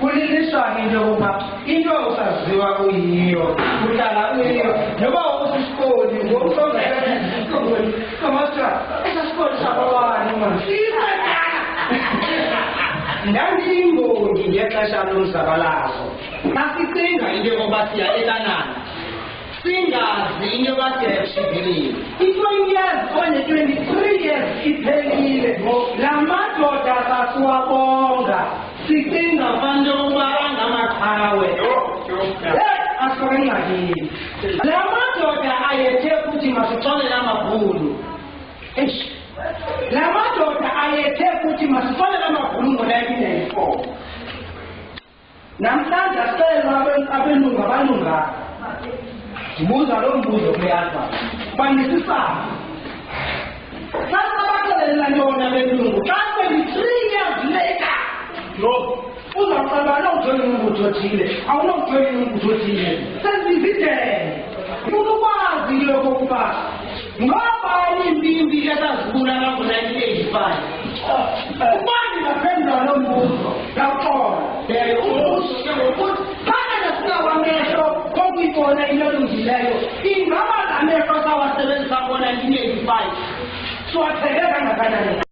kuliliswa into yokuba into usaziwa uyiyo uhlala uyiyo noba usisikoli ngokusongaisisikoli kamastra esasikoli sababani mani ndandiyingondi ngexesha lomzabalazo masicinga into yokuba siya ekanani singazi into yoba siya ebushibilini i-20 years okanye 23 years iphelile la madoda sasiwabonga sicinga abantu yokuba angamaqhawe asifake engxakini la madoda ayethe futhi masixolele amabhulu la madoda ayethe futhi masixolele amabhulu ngo-1994 namhlanje asicela abelungu abalunga ndibuza lo mbuzo kuyaza banisisana xa sabaxelelela ntona belungu xa 23 years later uzawucaba awunawujoyina umbutho othile awunawujoyina umbutho othile sezizidele funa ukwazi into yokokuba ngobani impimbi esazibulala ngo-1985 ubani ngaphendula lo mbuzo yaxola umbuzo ke ngokuthi phana nasinawamehlo kokuyibona into elungileyo ingaba la mehlo sawasebenzisa ngo-1985 siwathele kangakanani